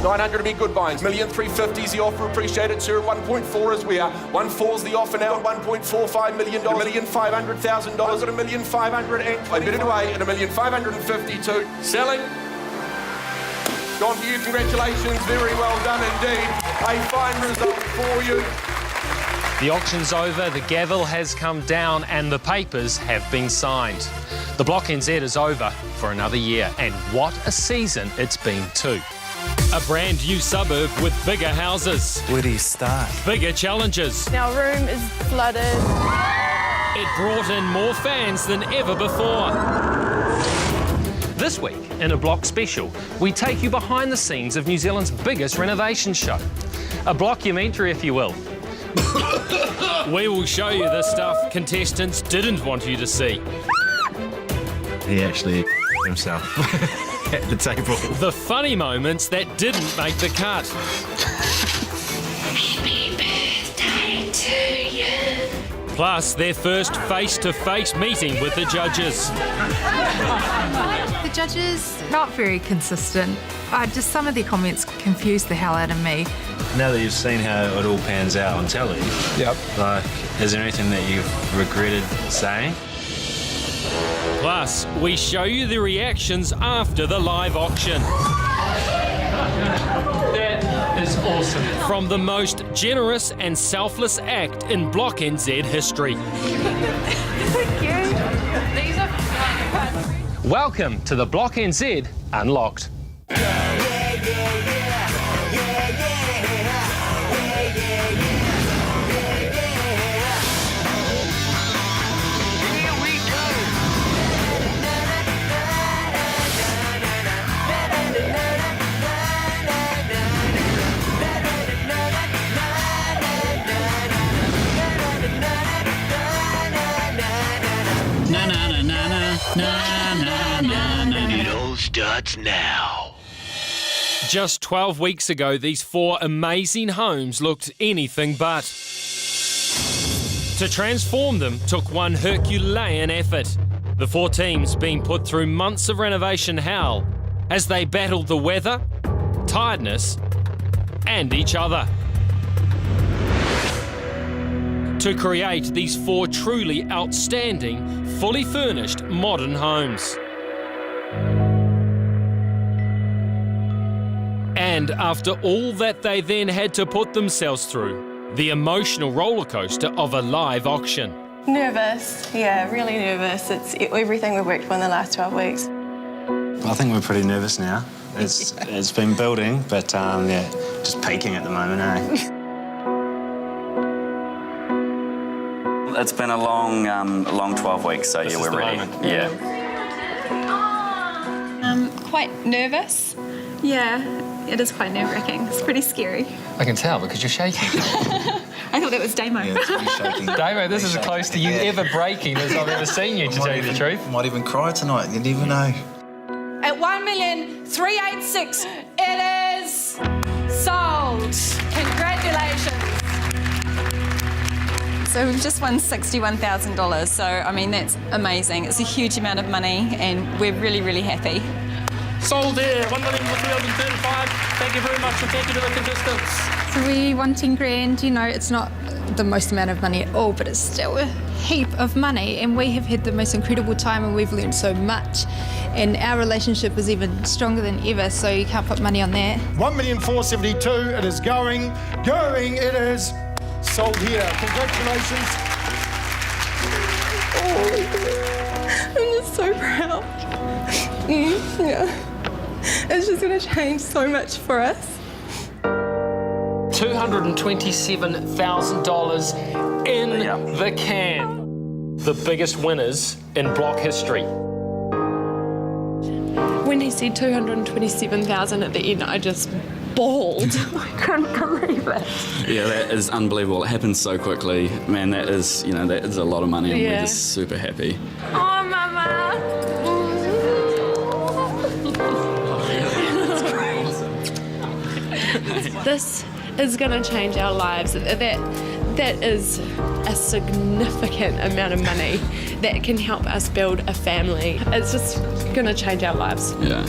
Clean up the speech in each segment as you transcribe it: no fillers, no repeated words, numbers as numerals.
900 to be good buys. 1,350,000 is the offer. Appreciate it, sir. 1.4 as we are. 1.4 is the offer now. $1.45 million. $1,500,000. Got $1,500,000. I bid it away at $1,552,000. Selling. Gone for you. Congratulations. Very well done indeed. A fine result for you. The auction's over, the gavel has come down and the papers have been signed. The Block NZ is over for another year, and what a season it's been too. A brand new suburb with bigger houses. Where do you start? Bigger challenges. Our room is flooded. It brought in more fans than ever before. This week, in a Block special, we take you behind the scenes of New Zealand's biggest renovation show. A blockumentary, if you will. We will show you the stuff contestants didn't want you to see. He actually himself at the table. The funny moments that didn't make the cut. Happy birthday to you. Plus, their first face-to-face meeting with the judges. The judges, not very consistent. Just some of their comments confused the hell out of me. Now that you've seen how it all pans out on telly, like, is there anything that you've regretted saying? Plus, we show you the reactions after the live auction. That is awesome. From the most generous and selfless act in Block NZ history. Thank you. These are fun. Welcome to the Block NZ Unlocked. It all starts now. Just 12 weeks ago, these four amazing homes looked anything but. To transform them took one Herculean effort. The four teams being put through months of renovation hell as they battled the weather, tiredness, and each other. To create these four truly outstanding, fully furnished modern homes. And after all that they then had to put themselves through, the emotional rollercoaster of a live auction. Nervous, yeah, really nervous. It's everything we've worked for in the last 12 weeks. I think we're pretty nervous now. It's been building, but yeah, just peaking at the moment, eh? It's been a long 12 weeks, so yeah, we're ready. Yeah. Quite nervous. Yeah, it is quite nerve-wracking. It's pretty scary. I can tell because you're shaking. I thought that was Damo. Yeah, it's pretty shaking. Damo, this is as close to you ever breaking as I've ever seen you, to tell you the truth. Might even cry tonight, you never know. At 1,386,000, it is sold. Congratulations. So we've just won $61,000, so I mean that's amazing. It's a huge amount of money and we're really, really happy. Sold here, 1,335,000. Thank you very much and thank you to the contestants. So we won 10 grand, you know, it's not the most amount of money at all, but it's still a heap of money, and we have had the most incredible time and we've learned so much. And our relationship is even stronger than ever, so you can't put money on that. 1,472,000. It is going, it is sold here. Congratulations. I'm just so proud. Yeah. It's just going to change so much for us. $227,000 in the can. The biggest winners in Block history. When he said 227,000 at the end, I just bawled. I couldn't believe it. Yeah, that is unbelievable. It happened so quickly. Man, that is a lot of money and we're just super happy. Oh, Mama. This is going to change our lives. That is a significant amount of money that can help us build a family. It's just going to change our lives. Yeah.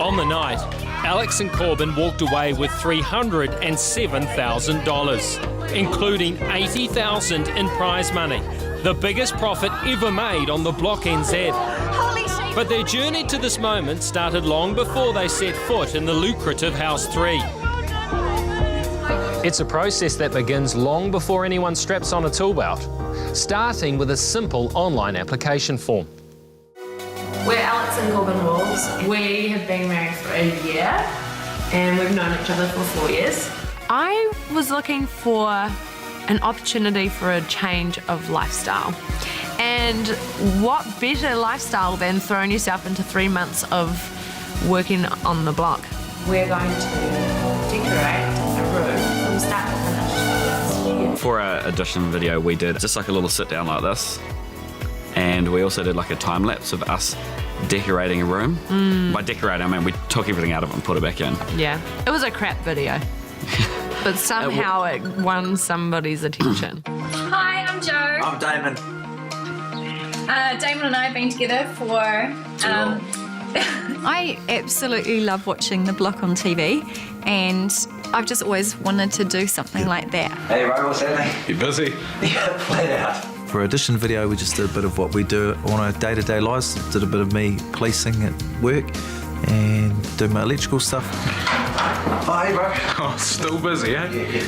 On the night, Alex and Corbin walked away with $307,000, including $80,000 in prize money, the biggest profit ever made on the Block NZ. But their journey to this moment started long before they set foot in the lucrative House 3. It's a process that begins long before anyone straps on a tool belt, starting with a simple online application form. We're Alex and Corbin Wolves. We have been married for a year and we've known each other for 4 years. I was looking for an opportunity for a change of lifestyle. And what better lifestyle than throwing yourself into 3 months of working on the block? We're going to decorate a room from start to finish. For our audition video, we did just like a little sit down like this. And we also did like a time lapse of us decorating a room. By decorating, I mean we took everything out of it and put it back in. Yeah, it was a crap video. But somehow it won somebody's attention. Hi, I'm Jo. I'm Damon. Damon and I have been together for... I absolutely love watching The Block on TV, and I've just always wanted to do something like that. Hey, Ro, what's happening? You busy? Yeah, flat out. For our audition video, we just did a bit of what we do on our day-to-day lives. Did a bit of me policing at work and do my electrical stuff. Oh, hey, bro. Oh, still busy, eh? Yeah.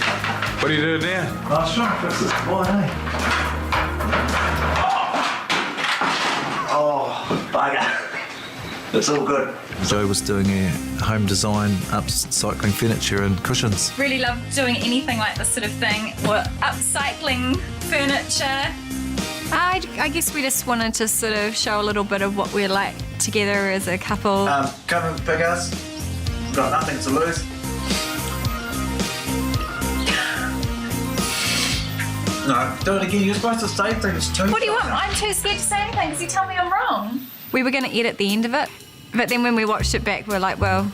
What are you doing now? I was trying to fix this board, eh? Oh, bugger. It's all good. Jo was doing a home design, upcycling furniture and cushions. Really love doing anything like this sort of thing, or upcycling furniture. I guess we just wanted to sort of show a little bit of what we're like together as a couple. Come and pick us. We've got nothing to lose. No, do it again. You're supposed to say things too. What do you want? I'm too scared to say anything because you tell me I'm wrong. We were going to edit the end of it, but then when we watched it back, we're like, well,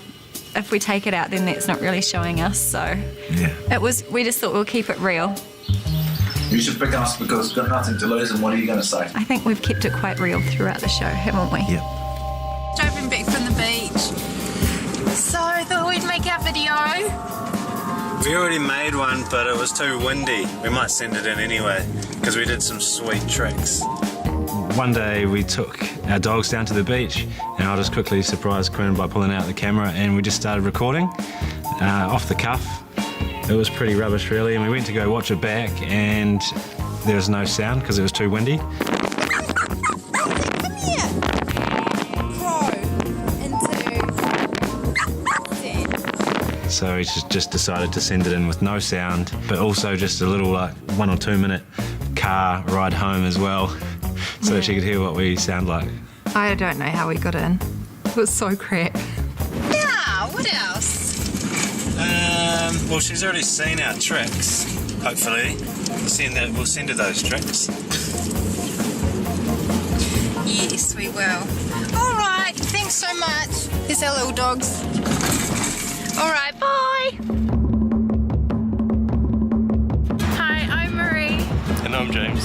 if we take it out, then that's not really showing us. So yeah, we just thought we'll keep it real. You should pick us because we've got nothing to lose, and what are you going to say? I think we've kept it quite real throughout the show, haven't we? Yeah. Driving back from the beach. So I thought we'd make our video. We already made one, but it was too windy. We might send it in anyway, because we did some sweet tricks. One day we took our dogs down to the beach, and I just quickly surprised Quinn by pulling out the camera, and we just started recording off the cuff. It was pretty rubbish, really, and we went to go watch it back, and there was no sound because it was too windy. Come here. Crow into... So we just decided to send it in with no sound, but also just a little 1 or 2 minute car ride home as well, so that she could hear what we sound like. I don't know how we got in. It was so crap. Yeah, what else? Well, she's already seen our tricks, hopefully. We'll send her those tricks. Yes, we will. All right, thanks so much. There's our little dogs. All right, bye. Hi, I'm Marie. And I'm James.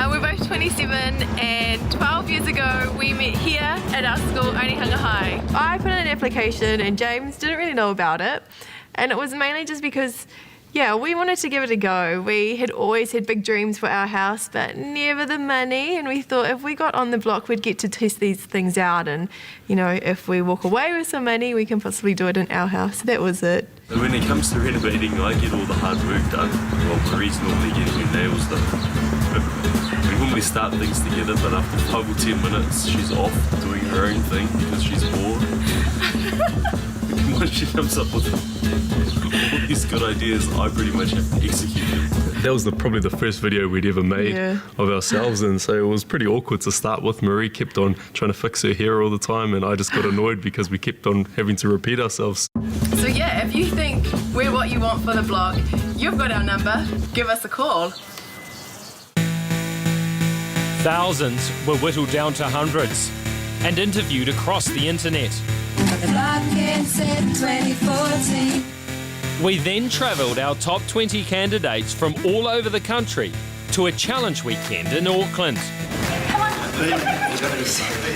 We're both 27 and 12 years ago we met here at our school, Onehunga High. I put in an application and James didn't really know about it, and it was mainly just because we wanted to give it a go. We had always had big dreams for our house, but never the money, and we thought if we got on the block we'd get to test these things out, and if we walk away with some money we can possibly do it in our house. That was it. And when it comes to renovating, I get all the hard work done, while Marie's normally getting her nails done. We normally start things together, but after 5 or 10 minutes she's off doing her own thing because she's bored. Once she comes up with all these good ideas, I pretty much have to execute them. That was probably the first video we'd ever made of ourselves, and so it was pretty awkward to start with. Marie kept on trying to fix her hair all the time, and I just got annoyed because we kept on having to repeat ourselves. So if you think we're what you want for the blog, you've got our number. Give us a call. Thousands were whittled down to hundreds and interviewed across the internet. We then travelled our top 20 candidates from all over the country to a challenge weekend in Auckland.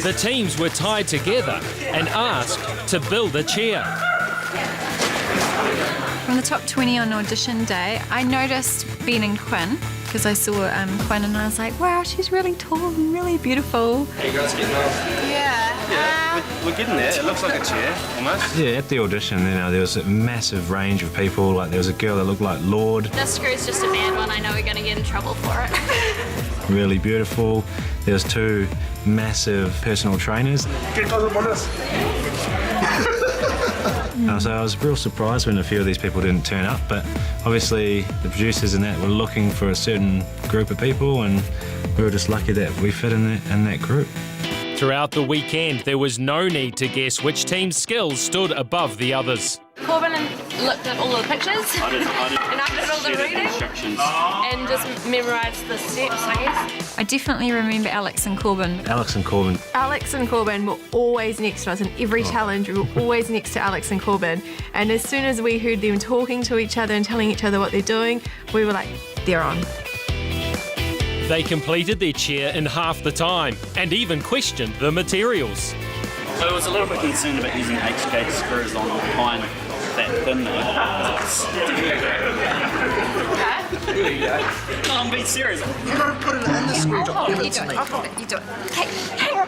The teams were tied together and asked to build a chair. From the top 20 on audition day, I noticed Ben and Quinn, because I saw Quinn and I was like, wow, she's really tall and really beautiful. How you guys getting on? Yeah. We're getting there. It looks like a chair, almost. Yeah, at the audition, there was a massive range of people. Like, there was a girl that looked like Lorde. This screw's just a bad one. I know we're going to get in trouble for it. Really beautiful. There was 2 massive personal trainers. So I was real surprised when a few of these people didn't turn up, but obviously the producers and that were looking for a certain group of people, and we were just lucky that we fit in that group. Throughout the weekend, there was no need to guess which team's skills stood above the others. Corbin looked at all the pictures, and I did all the reading, and just memorised the steps, I guess. I definitely remember Alex and Corbin. Alex and Corbin. Alex and Corbin were always next to us in every challenge. We were always next to Alex and Corbin. And as soon as we heard them talking to each other and telling each other what they're doing, we were like, they're on. They completed their chair in half the time and even questioned the materials. So I was a little bit concerned about using H-gauge screws on behind that pin there. No, I'm being serious. You gotta put it in the screw top. Give it to me. You do it. Hey, hang on.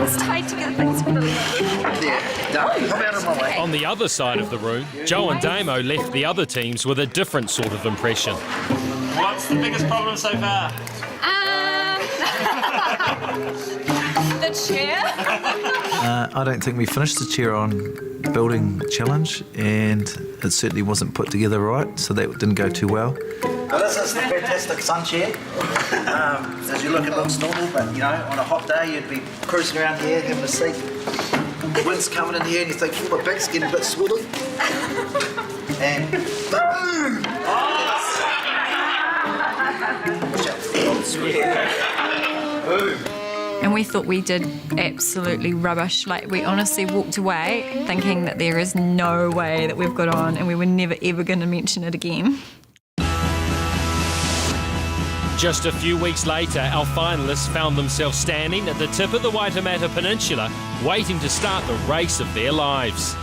It's tied together. Thanks for the There, done. Come out of my way. On the other side of the room, Joe and Damo left the other teams with a different sort of impression. What's the biggest problem so far? The chair? I don't think we finished the chair on building challenge, and it certainly wasn't put together right, so that didn't go too well. Now this is the fantastic sun chair. As you look, it looks normal, but you know, on a hot day, you'd be cruising around here, having a seat. The wind's coming in here, and you think, oh, my back's getting a bit sweaty. And boom! Boom! And we thought we did absolutely rubbish. Like, we honestly walked away thinking that there is no way that we've got on, and we were never ever going to mention it again. Just a few weeks later, our finalists found themselves standing at the tip of the Waitemata Peninsula, waiting to start the race of their lives.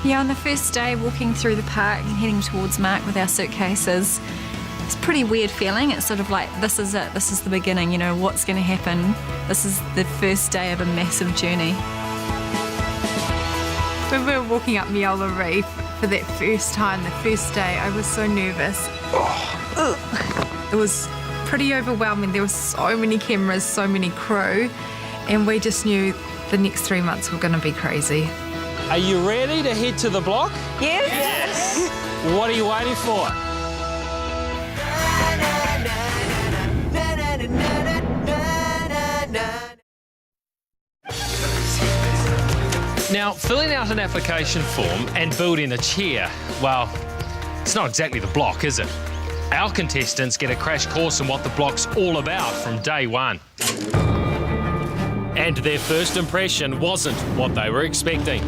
Yeah, on the first day, walking through the park and heading towards Mark with our suitcases, it's a pretty weird feeling. It's sort of like, this is it, this is the beginning, you know, what's going to happen? This is the first day of a massive journey. When we were walking up Miala Reef for that first time, the first day, I was so nervous. It was pretty overwhelming. There were so many cameras, so many crew, and we just knew the next 3 months were going to be crazy. Are you ready to head to the block? Yes. What are you waiting for? Now, filling out an application form and building a chair, well, it's not exactly the block, is it? Our contestants get a crash course in what the block's all about from day one. And their first impression wasn't what they were expecting.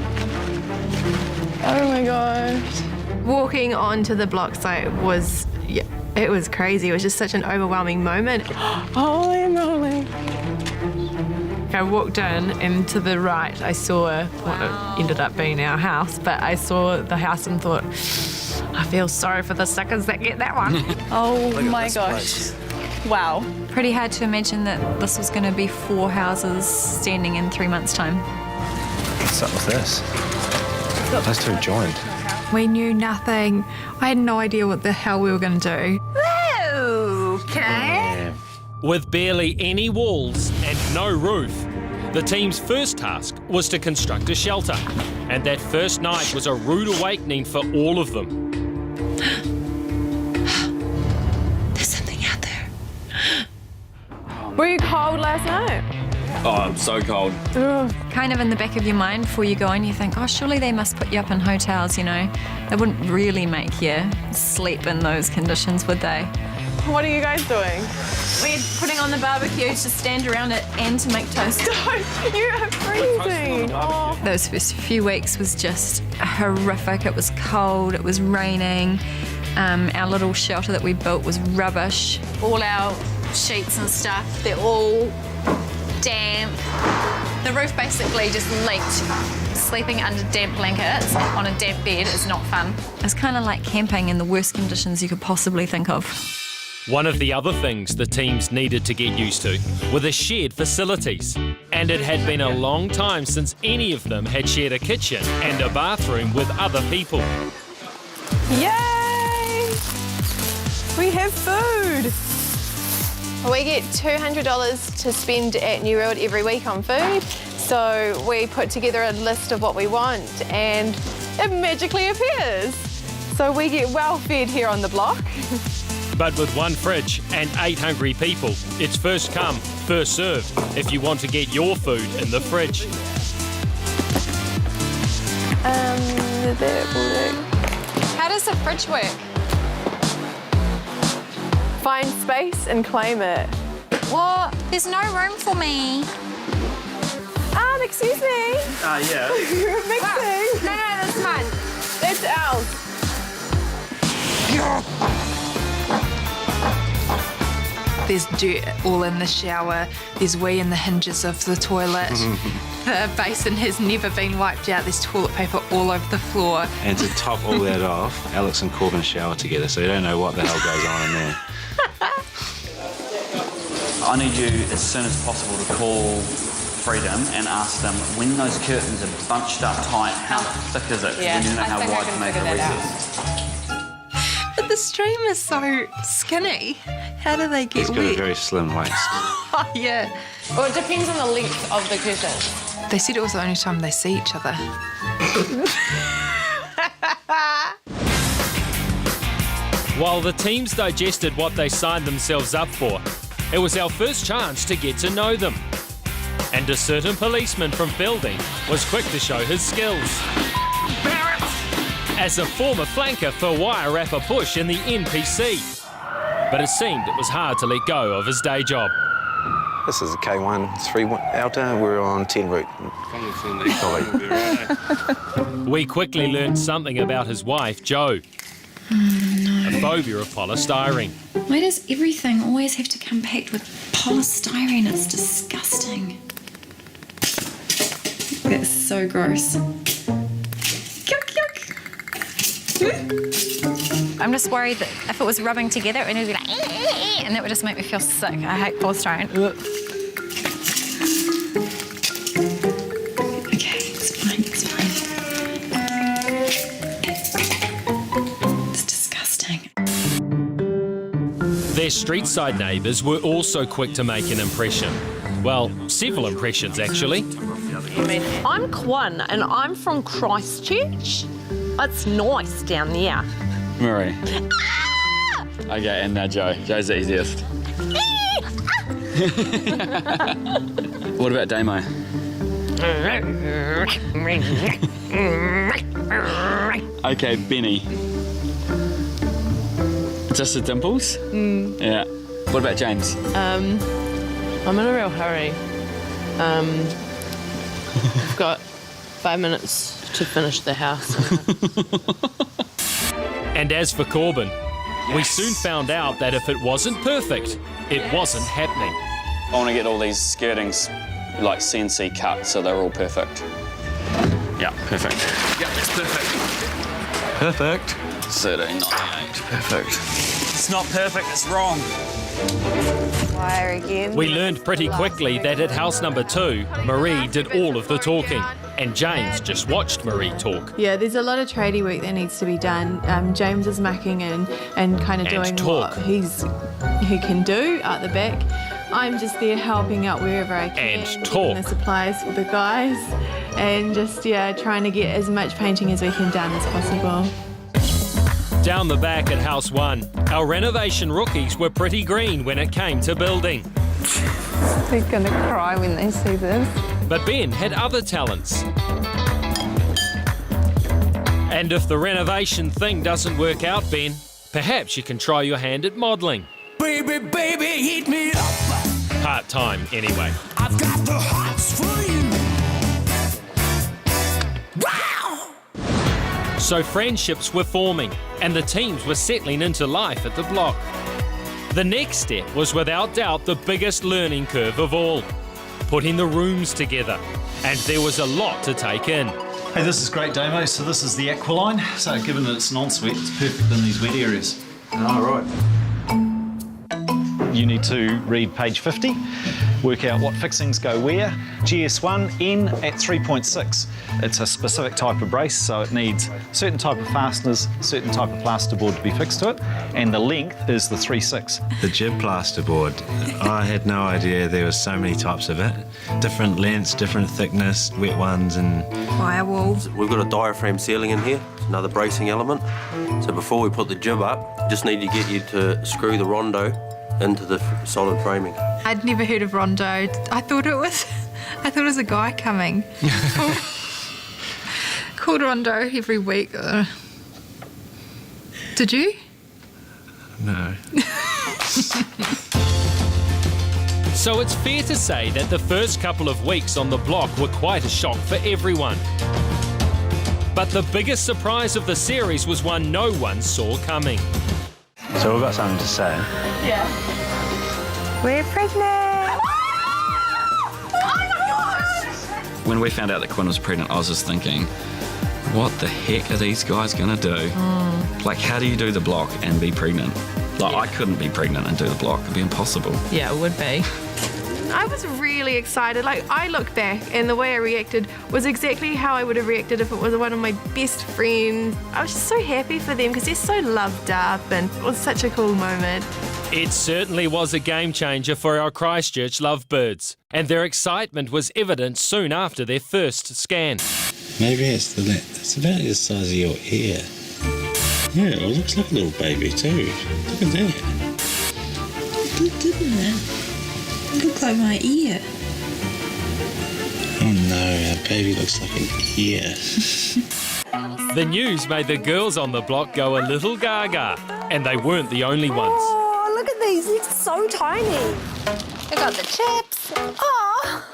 Oh my gosh. Walking onto the block site was, yeah, it was crazy. It was just such an overwhelming moment. Holy moly. I walked in, and to the right I saw what ended up being our house, but I saw the house and thought, I feel sorry for the suckers that get that one. Oh my gosh. Wow. Pretty hard to imagine that this was going to be 4 houses standing in 3 months' time. What's up with this? Those two joined. We knew nothing. I had no idea what the hell we were going to do. Okay. With barely any walls and no roof, the team's first task was to construct a shelter. And that first night was a rude awakening for all of them. There's something out there. Were you cold last night? Oh, I'm so cold. Kind of in the back of your mind before you go in, you think, oh, surely they must put you up in hotels, you know. They wouldn't really make you sleep in those conditions, would they? What are you guys doing? We're putting on the barbecue to stand around it and to make toast. You are freezing. Oh. Those first few weeks was just horrific. It was cold, it was raining. Our little shelter that we built was rubbish. All our sheets and stuff, they're all damp. The roof basically just leaked. Sleeping under damp blankets on a damp bed is not fun. It's kind of like camping in the worst conditions you could possibly think of. One of the other things the teams needed to get used to were the shared facilities. And it had been a long time since any of them had shared a kitchen and a bathroom with other people. Yay! We have food! We get $200 to spend at New World every week on food. So we put together a list of what we want and it magically appears. So we get well fed here on the block. But with one fridge and 8 hungry people, it's first come, first served if you want to get your food in the fridge. How does the fridge work? Find space and claim it. What? There's no room for me. Excuse me. Yeah. You're mixing. No, that's fine. That's ours. There's dirt all in the shower. There's wee in the hinges of the toilet. The basin has never been wiped out. There's toilet paper all over the floor. And to top all that off, Alex and Corbin shower together, so you don't know what the hell goes on in there. I need you as soon as possible to call Freedom and ask them when those curtains are bunched up tight, how thick is it? Yeah, we need to know I how think I wide can to make figure a that recess. But the stream is so skinny. How do they get He's got wet? a very slim waist. Oh, yeah. Well, it depends on the length of the curtain. They said it was the only time they see each other. While the teams digested what they signed themselves up for, it was our first chance to get to know them. And a certain policeman from Feilding was quick to show his skills. As a former flanker for Wairarapa Bush in the NPC. But it seemed it was hard to let go of his day job. This is a K1 3 outer. We're on 10 route. We quickly learned something about his wife, Jo. A phobia of polystyrene. Why does everything always have to come packed with polystyrene? It's disgusting. That's so gross. Yuck, yuck. I'm just worried that if it was rubbing together, it would be like, and that would just make me feel sick. I hate polystyrene. Okay, it's fine, it's fine. It's disgusting. Their street side neighbours were also quick to make an impression. Well, several impressions actually. I'm Kwan and I'm from Christchurch. It's nice down there. Marie. Okay, and now Jo. Jo's the easiest. What about Damo? Okay, Benny. Just the dimples? Yeah. What about James? I'm in a real hurry. I've got 5 minutes to finish the house. And as for Corbin, we soon found out that if it wasn't perfect, it wasn't happening. I want to get all these skirtings like CNC cut so they're all perfect. Yeah, perfect. Yeah, that's perfect. Perfect. 1398. Perfect. It's not perfect, it's wrong. Wire again. We learned pretty quickly that at house number 2, Marie did all of the talking, and James just watched Marie talk. Yeah, there's a lot of tradie work that needs to be done. James is mucking in and kind of doing talk. what he can do out the back. I'm just there helping out wherever I can. And talk. Getting the supplies for the guys and just, trying to get as much painting as we can done as possible. Down the back at house 1, our renovation rookies were pretty green when it came to building. They're gonna cry when they see this. But Ben had other talents. And if the renovation thing doesn't work out, Ben, perhaps you can try your hand at modelling. Baby, baby, heat me up. Part-time, anyway. I've got the hots for you. So friendships were forming, and the teams were settling into life at the block. The next step was without doubt the biggest learning curve of all. putting the rooms together. And there was a lot to take in. Hey, this is great, Damo. So this is the Aqualine. So given that it's non-sweat, it's perfect in these wet areas. All right. You need to read page 50, work out what fixings go where. GS1 N at 3.6. It's a specific type of brace, so it needs certain type of fasteners, certain type of plasterboard to be fixed to it, and the length is the 3.6. The jib plasterboard, I had no idea there were so many types of it. Different lengths, different thickness, wet ones and... Firewalls. We've got a diaphragm sealing in here, another bracing element. So before we put the jib up, just need to get you to screw the rondo into the solid framing. I'd never heard of Rondo. I thought it was a guy coming. Called Rondo every week. Did you? No. So it's fair to say that the first couple of weeks on the block were quite a shock for everyone. But the biggest surprise of the series was one no one saw coming. So we've got something to say. Yeah. We're pregnant! When we found out that Quinn was pregnant, I was just thinking, what the heck are these guys gonna do? Like, how do you do the block and be pregnant? Like, I couldn't be pregnant and do the block. It'd be impossible. Yeah, it would be. I was really excited. Like, I look back and the way I reacted was exactly how I would have reacted if it was one of my best friends. I was just so happy for them because they're so loved up and it was such a cool moment. It certainly was a game changer for our Christchurch lovebirds, and their excitement was evident soon after their first scan. Maybe it's the net. It's about the size of your ear. Yeah, it looks like a little baby too. Look at that. Good, didn't it? It looked like my ear. Oh no, our baby looks like an ear. The news made the girls on the block go a little gaga, and they weren't the only ones. Oh, look at these. They're so tiny. I got the chips. Oh,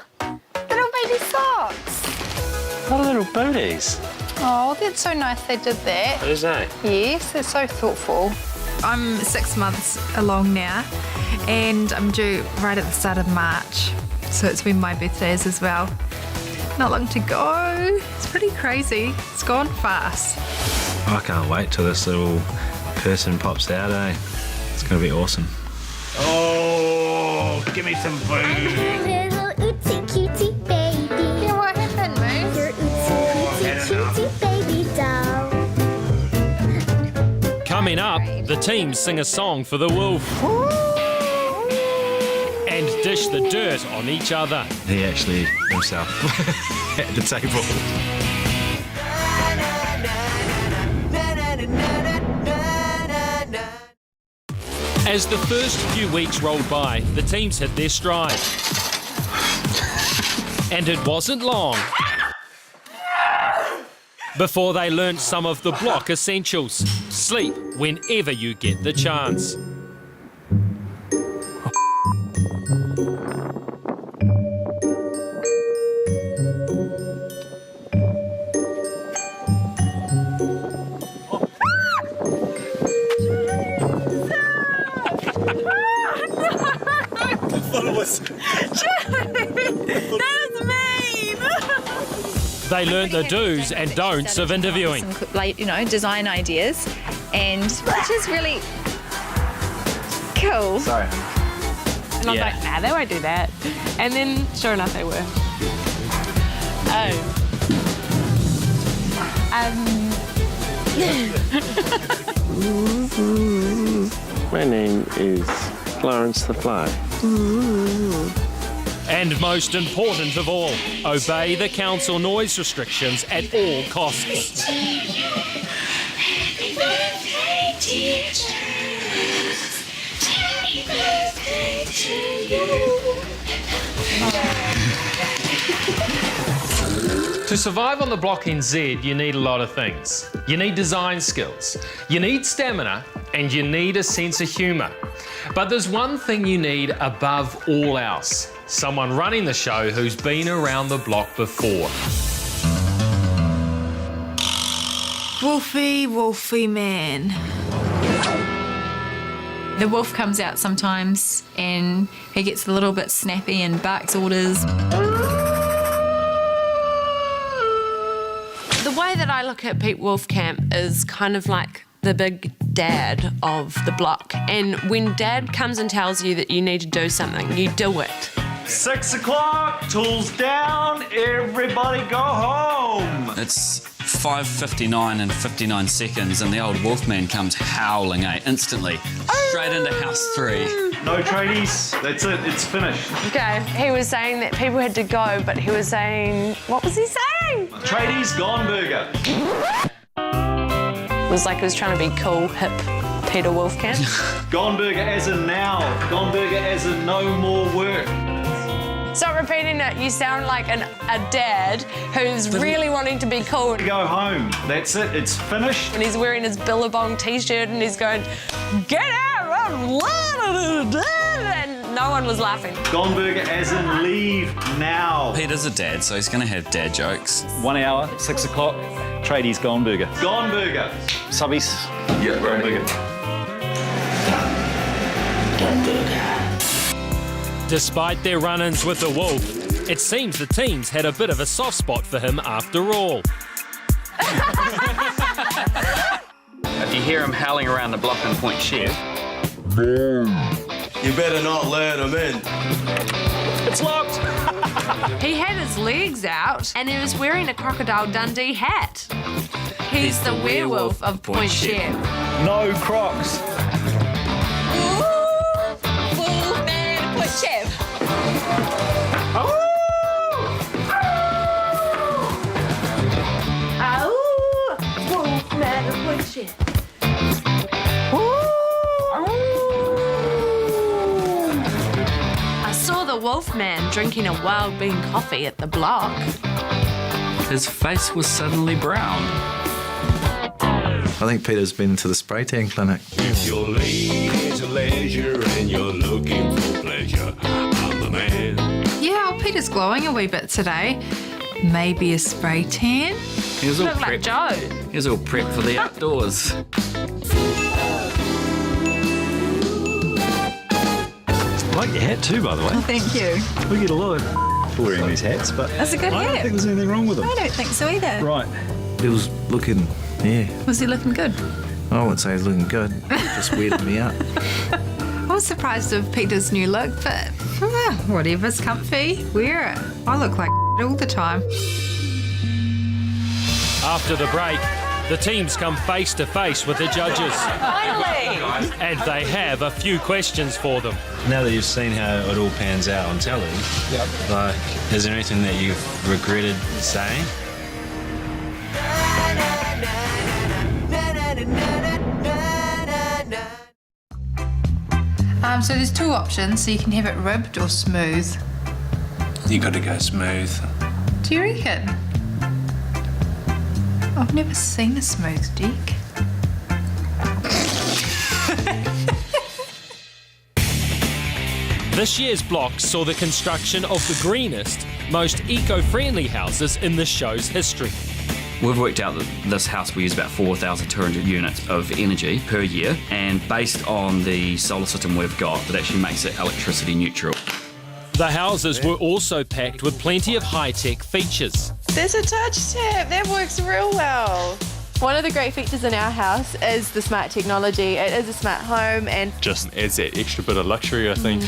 little baby socks. What little booties. Oh, that's so nice they did that. What is that? Yes, it's so thoughtful. I'm 6 months along now, and I'm due right at the start of March. So it's when my birthday is as well. Not long to go. It's pretty crazy. It's gone fast. I can't wait till this little person pops out, eh? It's going to be awesome. Oh, give me some food. Little ootsy cutie baby. Yeah, what happened, Moose? Your ootsy baby doll. Coming up, the teams sing a song for the wolf and dish the dirt on each other. He actually himself at the table. As the first few weeks rolled by, the teams hit their stride. And it wasn't long before they learnt some of the block essentials. Sleep whenever you get the chance. They learnt the do's and don'ts of interviewing. Some, like, design ideas, and which is really cool. Sorry. And I was like, nah, they won't do that. And then, sure enough, they were. My name is Florence the Fly. And most important of all, obey the council noise restrictions at all costs. To survive on the block NZ, you need a lot of things. You need design skills, you need stamina, and you need a sense of humour. But there's one thing you need above all else. Someone running the show who's been around the block before. Wolfie, Wolfie man. The wolf comes out sometimes and he gets a little bit snappy and barks orders. The way that I look at Pete Wolfcamp is kind of like the big dad of the block. And when dad comes and tells you that you need to do something, you do it. 6 o'clock, tools down, everybody go home. It's 5:59 and 59 seconds, and the old Wolfman comes howling instantly, straight into house 3. No tradies, that's it, it's finished. Okay. He was saying that people had to go, but he was saying, what was he saying? Tradies, gone burger. It was like he was trying to be cool, hip Peter Wolfcamp. Gone burger as in now, gone burger as in no more work. Stop repeating it. You sound like a dad who's really wanting to be cool. Go home. That's it. It's finished. And he's wearing his Billabong t-shirt and he's going, get out! And no one was laughing. Gone burger as in leave now. Peter's a dad, so he's going to have dad jokes. 1 hour, 6 o'clock, tradies gone burger. Gone burger. Subbies. Yeah, gone burger. Gone burger. Despite their run-ins with the wolf, it seems the teams had a bit of a soft spot for him after all. If you hear him howling around the block in Point Chef, You better not let him in. It's locked. He had his legs out and he was wearing a Crocodile Dundee hat. He's the werewolf of Point Shep. No Crocs. Wolfman Point Shep. Wolfman of Point Shep. I saw the Wolfman drinking a wild bean coffee at the block. his face was suddenly brown. I think Peter's been to the spray tan clinic. If your lady's a leisure and you're looking for pleasure, I'm the man. Yeah, oh, Peter's glowing a wee bit today. Maybe a spray tan? He was all Look like prepped. Joe. He was all prepped for the outdoors. I like your hat too, by the way. Oh, thank you. We get a lot of wearing these hats, but That's a good I don't hat. think there's anything wrong with them. I don't think so either. Right. He was looking, yeah. Was he looking good? I wouldn't say he's looking good. Just weirded me out. I was surprised of Peter's new look, but whatever's comfy, wear it. I look like all the time. After the break, the teams come face to face with the judges. Finally! And they have a few questions for them. Now that you've seen how it all pans out on telly, like, is there anything that you've regretted saying? So there's two options, so you can have it ribbed or smooth. You got to go smooth. Do you reckon? I've never seen a smooth deck. This year's block saw the construction of the greenest, most eco-friendly houses in the show's history. We've worked out that this house will use about 4,200 units of energy per year, and based on the solar system we've got, that actually makes it electricity neutral. The houses were also packed with plenty of high-tech features. There's a touch tap. That works real well. One of the great features in our house is the smart technology. It is a smart home and just adds that extra bit of luxury, I think.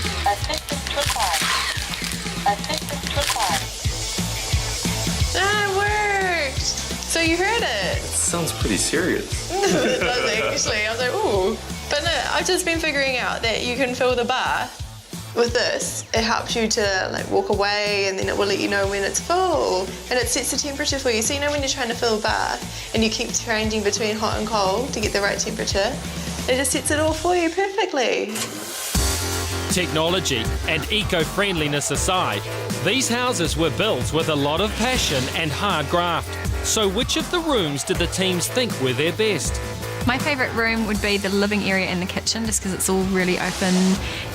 Ah, it worked. So you heard it. Sounds pretty serious. It does actually. I was like, ooh. But no, I've just been figuring out that you can fill the bath with this. It helps you to like walk away, and then it will let you know when it's full. And it sets the temperature for you. So you know when you're trying to fill a bath and you keep changing between hot and cold to get the right temperature, it just sets it all for you perfectly. Technology and eco-friendliness aside, these houses were built with a lot of passion and hard graft. So which of the rooms did the teams think were their best? My favourite room would be the living area in the kitchen, just because it's all really open,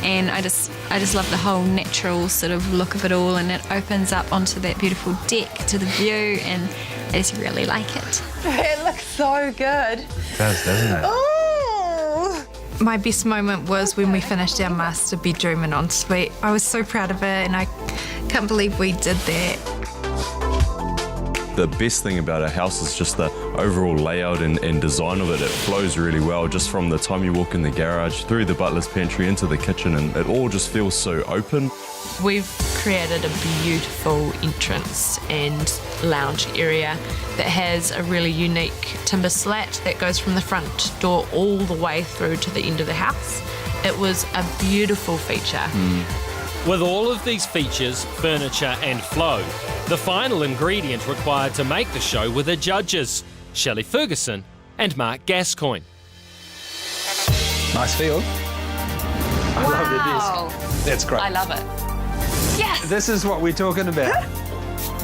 and I just love the whole natural sort of look of it all, and it opens up onto that beautiful deck to the view, and I just really like it. It looks so good. It does, doesn't it? Oh! My best moment was when we finished our master bedroom and ensuite. I was so proud of it and I can't believe we did that. The best thing about our house is just the overall layout and design of it. It flows really well just from the time you walk in the garage, through the butler's pantry, into the kitchen, and it all just feels so open. We've created a beautiful entrance and lounge area that has a really unique timber slat that goes from the front door all the way through to the end of the house. It was a beautiful feature. With all of these features, furniture and flow, the final ingredient required to make the show were the judges, Shelley Ferguson and Mark Gascoigne. Nice field. I love the desk. That's great. I love it. Yes! This is what we're talking about.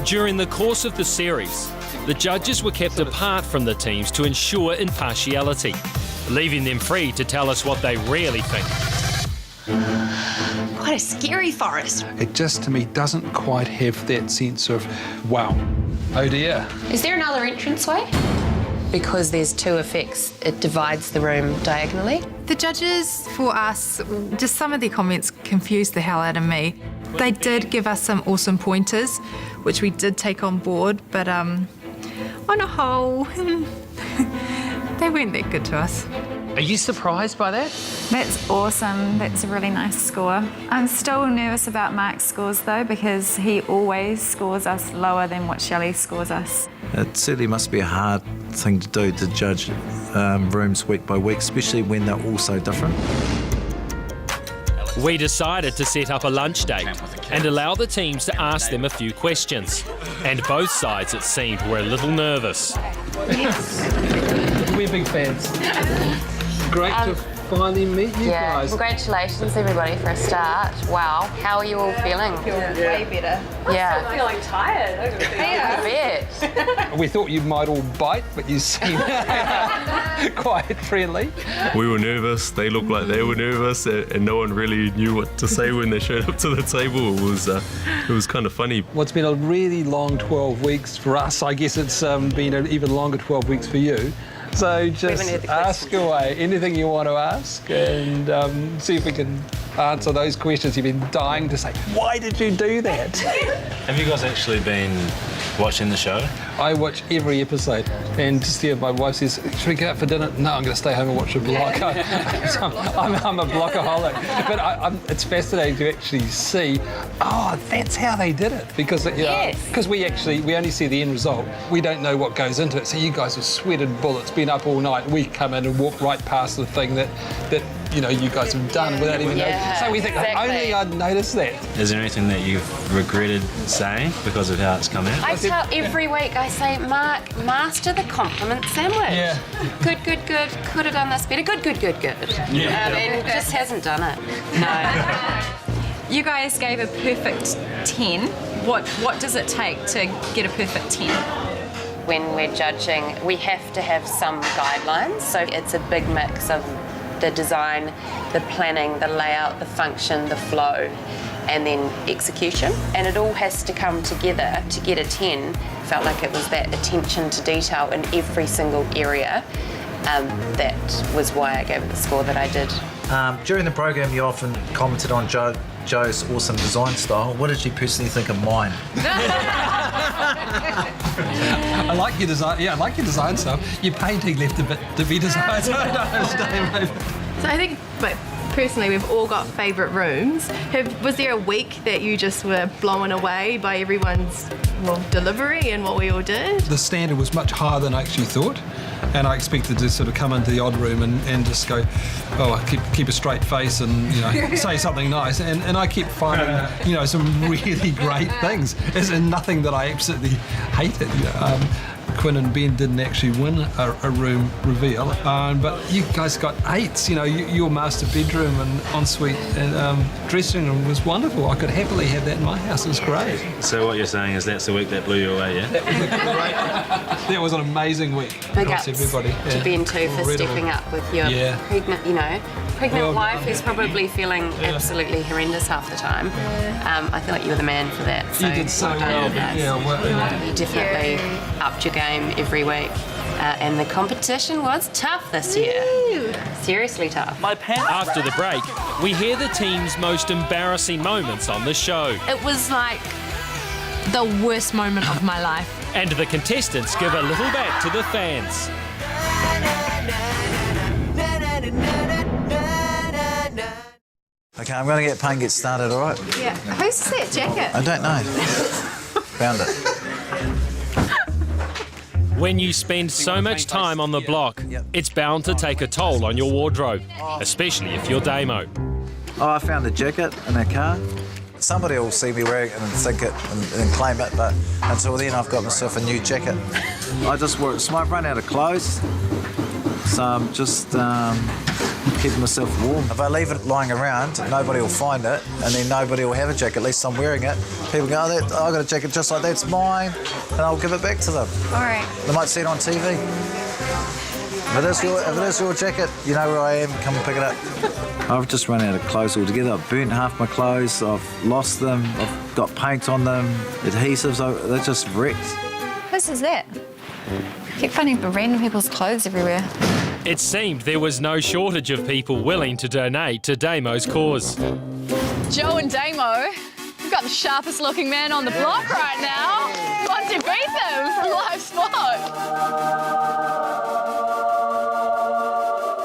During the course of the series, the judges were kept apart from the teams to ensure impartiality, leaving them free to tell us what they really think. What a scary forest. It just, to me, doesn't quite have that sense of, wow, oh dear. Is there another entranceway? Because there's two effects, it divides the room diagonally. The judges, for us, just some of their comments confused the hell out of me. They did give us some awesome pointers, which we did take on board, but on a whole, they weren't that good to us. Are you surprised by that? That's awesome. That's a really nice score. I'm still nervous about Mark's scores though, because he always scores us lower than what Shelley scores us. It certainly must be a hard thing to do, to judge rooms week by week, especially when they're all so different. We decided to set up a lunch date and allow the teams to ask them a few questions. And both sides, it seemed, were a little nervous. We're big fans. Great to finally meet you guys. Congratulations everybody for a start. Wow, how are you all feeling? Way better. Yeah. I'm feeling tired. I bet. We thought you might all bite, but you seem quite friendly. We were nervous, they looked like they were nervous, and no one really knew what to say when they showed up to the table. It was kind of funny. Well, it's been a really long 12 weeks for us. I guess it's been an even longer 12 weeks for you. So just ask away, anything you want to ask, and see if we can answer those questions you've been dying to say. Why did you do that? Have you guys actually been watching the show? I watch every episode, and just my wife says, should we go out for dinner? No, I'm going to stay home and watch a block. I'm a blockaholic. But it's fascinating to actually see, that's how they did it. Because we only see the end result. We don't know what goes into it. So you guys have sweated bullets, been up all night. We come in and walk right past the thing that you guys have done without even knowing. So we think, only I'd noticed that. Is there anything that you've regretted saying because of how it's come out? I tell every week, I say, Mark, master the compliment sandwich. Yeah. Good. Could have done this better. Good. Yeah. And just hasn't done it. No. You guys gave a perfect 10. What does it take to get a perfect 10? When we're judging, we have to have some guidelines. So it's a big mix of the design, the planning, the layout, the function, the flow, and then execution. And it all has to come together to get a 10. Felt like it was that attention to detail in every single area. That was why I gave it the score that I did. During the program, you often commented on Joe's awesome design style. What did you personally think of mine? I like your design. Yeah, I like your design stuff. Your painting left a bit to be desired. So I think, personally, we've all got favourite rooms. Was there a week that you just were blown away by everyone's delivery and what we all did? The standard was much higher than I actually thought. And I expected to sort of come into the odd room and just go, keep a straight face and say something nice. And I kept finding some really great things. There's nothing that I absolutely hated. Quinn and Ben didn't actually win a room reveal, but you guys got 8s. Your master bedroom and ensuite and dressing room was wonderful. I could happily have that in my house. It was great. So what you're saying is that's the week that blew you away, yeah? That was an amazing week. Big ups to Ben too for stepping up with your pregnant wife who's probably feeling absolutely horrendous half the time. I feel like you were the man for that. So you did so well. You definitely upped your game every week. and the competition was tough this year. Seriously tough. My pants. After the break, we hear the team's most embarrassing moments on the show. It was like the worst moment of my life. And the contestants give a little back to the fans. Okay, I'm going to get paint, get started, all right? Yeah. Whose is that jacket? I don't know. Found it. When you spend so much time on the block, it's bound to take a toll on your wardrobe, especially if you're Damo. Oh, I found a jacket in a car. Somebody will see me wearing it and think it and claim it, but until then I've got myself a new jacket. I just work, so I've run out of clothes, so I'm just keeping myself warm. If I leave it lying around, nobody will find it, and then nobody will have a jacket. At least I'm wearing it. People go, oh, I got a jacket just like that's mine, and I'll give it back to them. All right. They might see it on TV. If it is your jacket, you know where I am. Come and pick it up. I've just run out of clothes altogether. I've burnt half my clothes. I've lost them. I've got paint on them, adhesives. They're just wrecked. Whose is that? Keep finding random people's clothes everywhere. It seemed there was no shortage of people willing to donate to Damo's cause. Joe and Damo, you've got the sharpest looking man on the block right now. Want to beat them from live sport.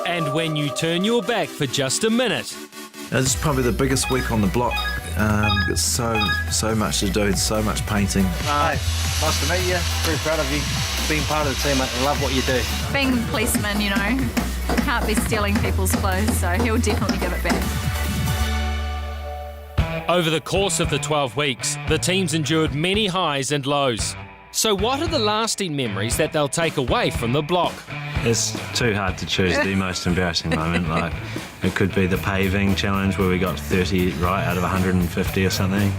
And when you turn your back for just a minute, This is probably the biggest week on the block. Got so much to do, so much painting. Hi, nice to meet you. Very proud of you being part of the team. I love what you do. Being a policeman, you know, can't be stealing people's clothes, so he'll definitely give it back. over the course of the 12 weeks, the teams endured many highs and lows. So what are the lasting memories that they'll take away from the block? It's too hard to choose the most embarrassing moment. Like, it could be the paving challenge where we got 30 right out of 150 or something.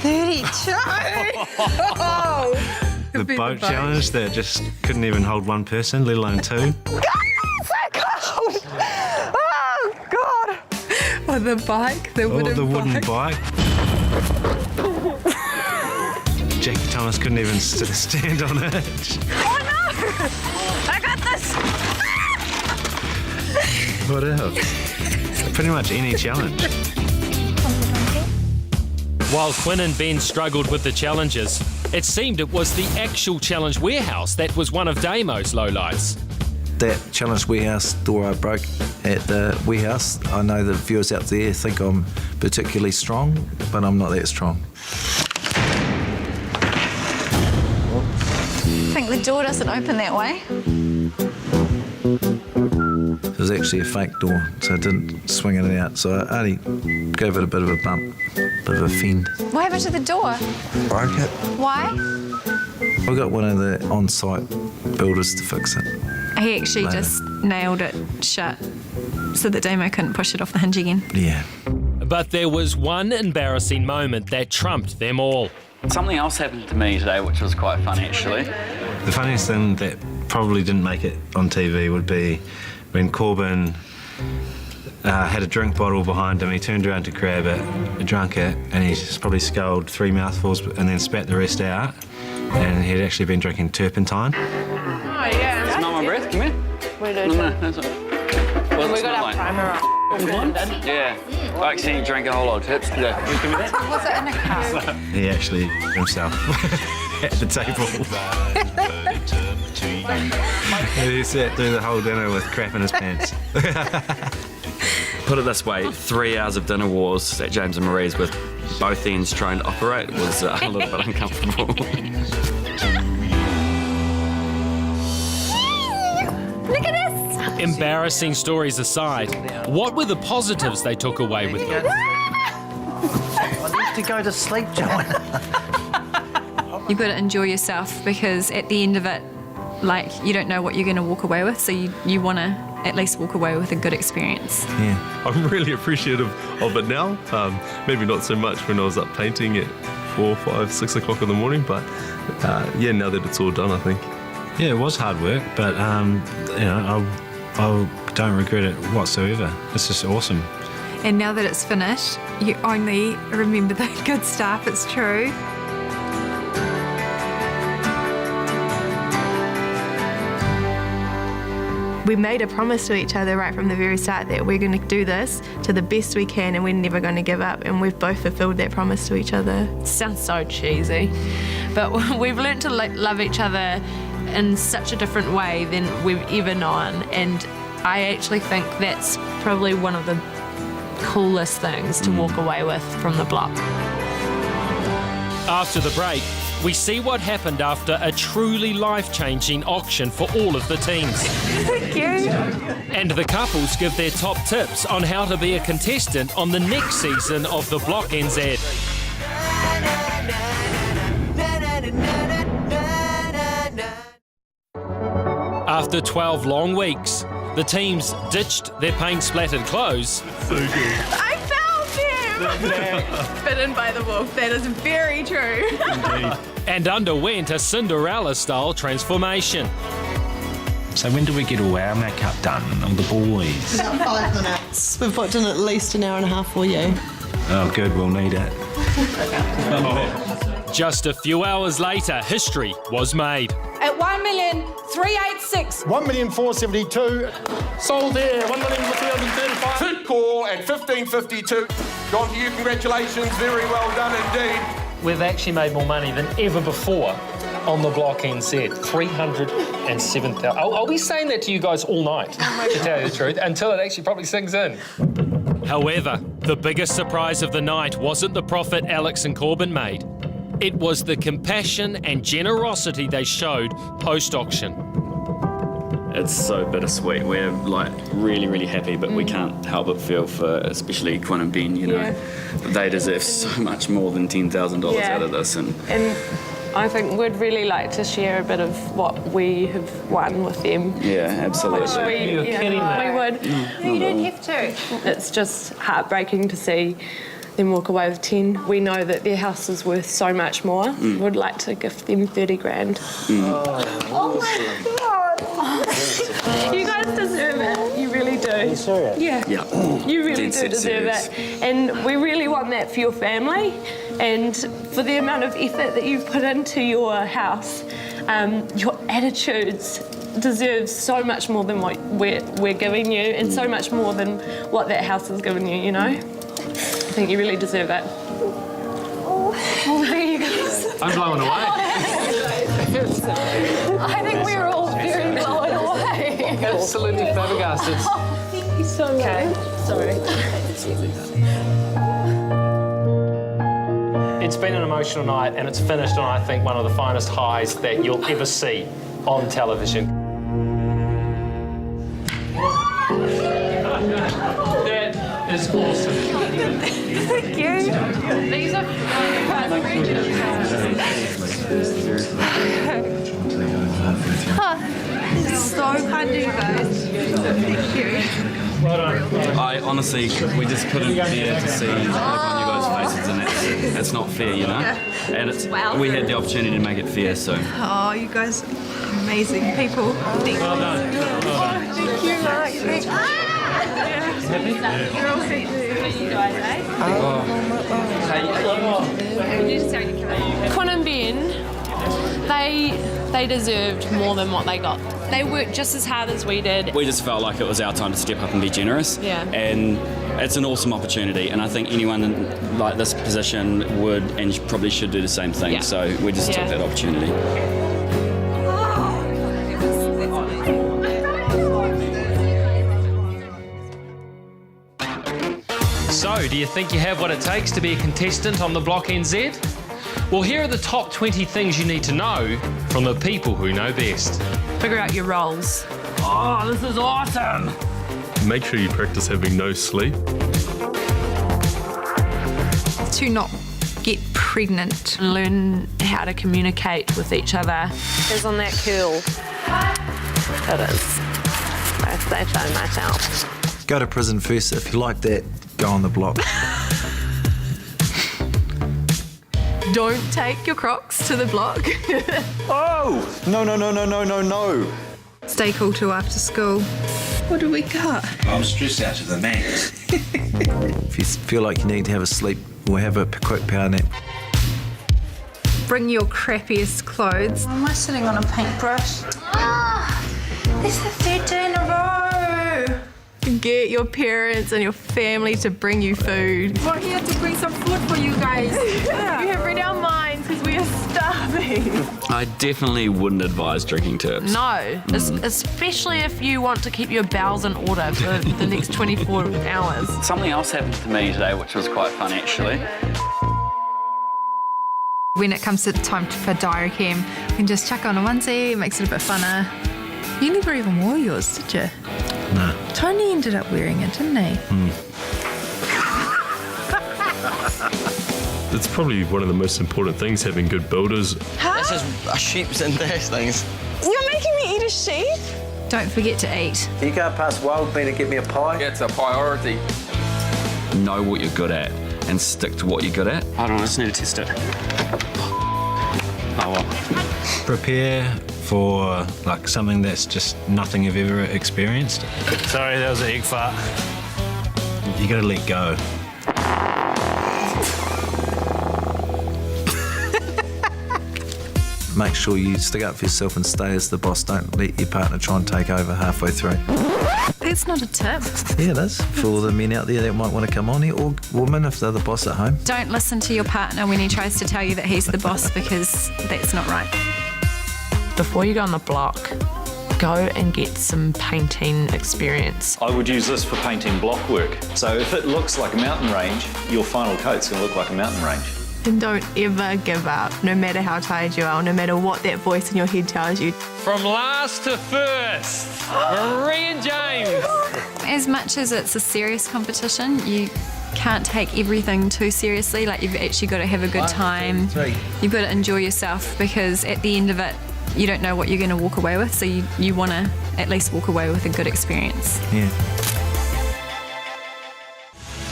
32! The boat challenge that just couldn't even hold one person, let alone two. Oh, God! Or the bike, the wooden bike. Jackie Thomas couldn't even stand on it. Oh no! I got this! What else? Pretty much any challenge. While Quinn and Ben struggled with the challenges, it seemed it was the actual challenge warehouse that was one of Damo's lowlights. That challenge warehouse door I broke at the warehouse, I know the viewers out there think I'm particularly strong, but I'm not that strong. I think the door doesn't open that way. It was actually a fake door, so I didn't swing it out, so I only gave it a bit of a bump, bit of a fend. What happened to the door? Broke it. Why? I got one of the on-site builders to fix it. He actually Later. just nailed it shut so that Damo couldn't push it off the hinge again. Yeah. But there was one embarrassing moment that trumped them all. Something else happened to me today, which was quite fun actually. The funniest thing that probably didn't make it on TV would be when Corbin had a drink bottle behind him. He turned around to grab it, drank it, and he probably sculled 3 mouthfuls and then spat the rest out. And he'd actually been drinking turpentine. Oh, yeah. Smell my breath? Come here. We do. No, that's all right. What does it We smell got our like? primer on. Yeah. I accidentally drank a whole lot of tips today. Can you give me that? Was it in a cup? He actually himself at the table. He sat through the whole dinner with crap in his pants. Put it this way, 3 hours of dinner wars at James and Marie's with both ends trying to operate was a little bit uncomfortable. Look at this! Embarrassing stories aside, what were the positives they took away with them? I need to go to sleep, Joanne. You've got to enjoy yourself because at the end of it, like, you don't know what you're going to walk away with, so you want to at least walk away with a good experience. Yeah. I'm really appreciative of it now. Maybe not so much when I was up painting at 4, 5, 6 o'clock in the morning, but yeah, now that it's all done, I think. Yeah, it was hard work, but you know, I don't regret it whatsoever. It's just awesome. And now that it's finished, you only remember the good stuff, it's true. We made a promise to each other right from the very start that we're going to do this to the best we can and we're never going to give up, and we've both fulfilled that promise to each other. It sounds so cheesy, but we've learnt to love each other in such a different way than we've ever known, and I actually think that's probably one of the coolest things to walk away with from the block. After the break, we see what happened after a truly life-changing auction for all of the teams. Thank you. And the couples give their top tips on how to be a contestant on the next season of the Block NZ. After 12 long weeks, the teams ditched their paint-splattered clothes. I found him! Bitten by the wolf, that is very true. And underwent a Cinderella-style transformation. So when do we get all our makeup done, all the boys? About 5 minutes. We've booked in at least an hour and a half for you. Oh, good, we'll need it. Just a few hours later, history was made. At 1,386. 1,472. Sold there. 1,435. Fit call at 1552. Gone to you. Congratulations. Very well done indeed. We've actually made more money than ever before on the Block NZ. 307,000. I'll be saying that to you guys all night, to tell you the truth, until it actually probably sinks in. However, the biggest surprise of the night wasn't the profit Alex and Corbin made. It was the compassion and generosity they showed post-auction. It's so bittersweet. We're like really, really happy, but we can't help but feel for especially Quinn and Ben, you know. Yeah. They deserve so much more than $10,000 out of this. And I think we'd really like to share a bit of what we have won with them. yeah, absolutely. You're kidding me. We would. You don't have to. It's just heartbreaking to see them walk away with 10. We know that their house is worth so much more. We'd like to gift them 30 grand. Oh my God. You guys deserve it. You really do. You serious? Yeah. You really do deserve it. And we really want that for your family and for the amount of effort that you've put into your house. Your attitudes deserve so much more than what we're giving you, and so much more than what that house has given you, you know? I think you really deserve it. Oh, there you go. I'm blown away. I think we were all very blown away. Absolutely flabbergasted. Thank you so much. Sorry. It's been an emotional night, and it's finished on, I think, one of the finest highs that you'll ever see on television. That is awesome. Thank you. These are So kind of you guys. Thank you. Well done. I honestly, we just couldn't bear to see the look on you guys' faces, and it's not fair, you know? And we had the opportunity to make it fair, so. Oh, you guys are amazing people. Thank you. Well done. Thank you, Mark. Thank you. You're all great too. You guys, eh? Quinn and Ben, they deserved more than what they got. They worked just as hard as we did. We just felt like it was our time to step up and be generous. Yeah. And it's an awesome opportunity, and I think anyone in like this position would and probably should do the same thing. Yeah. So we just took that opportunity. So, do you think you have what it takes to be a contestant on the Block NZ? Well, here are the top 20 things you need to know from the people who know best. Figure out your roles. Oh, this is awesome! Make sure you practice having no sleep. To not get pregnant. Learn how to communicate with each other. Is on that curl. It is. They show myself. Go to prison first. If you like that, go on the block. Don't take your Crocs to the block. Oh! No. Stay cool till after school. What do we got? I'm stressed out to the max. If you feel like you need to have a sleep, we'll have a quick power nap. Bring your crappiest clothes. Why am I sitting on a paintbrush? It's the third day in a row. Get your parents and your family to bring you food. We're here to bring some food for you guys. We have read our minds because we are starving. I definitely wouldn't advise drinking turps. No, especially if you want to keep your bowels in order for the next 24 hours. Something else happened to me today, which was quite fun actually. When it comes to time for diary cam, we can just chuck on a onesie, it makes it a bit funner. You never even wore yours, did you? No. Tony ended up wearing it, didn't he? It's probably one of the most important things, having good builders. This is a sheep's and these things. You're making me eat a sheep? Don't forget to eat. Can you go past Wild Bean and get me a pie? It's a priority. Know what you're good at and stick to what you're good at. Hold on, I just need to test it. Oh well. Prepare for like something that's just nothing you've ever experienced. Sorry, that was an egg fart. You gotta let go. Make sure you stick up for yourself and stay as the boss. Don't let your partner try and take over halfway through. That's not a tip. Yeah, it is. For all the men out there that might want to come on here, or women if they're the boss at home. Don't listen to your partner when he tries to tell you that he's the boss because that's not right. Before you go on the block, go and get some painting experience. I would use this for painting block work. So if it looks like a mountain range, your final coat's going to look like a mountain range. And don't ever give up, no matter how tired you are, no matter what that voice in your head tells you. From last to first, Marie and James. As much as it's a serious competition, you can't take everything too seriously. Like, you've actually got to have a good time. You've got to enjoy yourself, because at the end of it, you don't know what you're going to walk away with, so you want to at least walk away with a good experience. Yeah.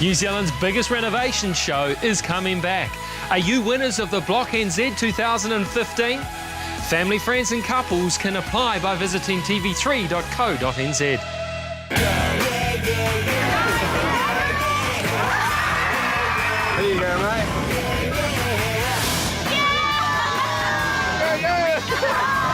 New Zealand's biggest renovation show is coming back. Are you winners of the Block NZ 2015? Family, friends and couples can apply by visiting tv3.co.nz. There you go, mate. Yeah!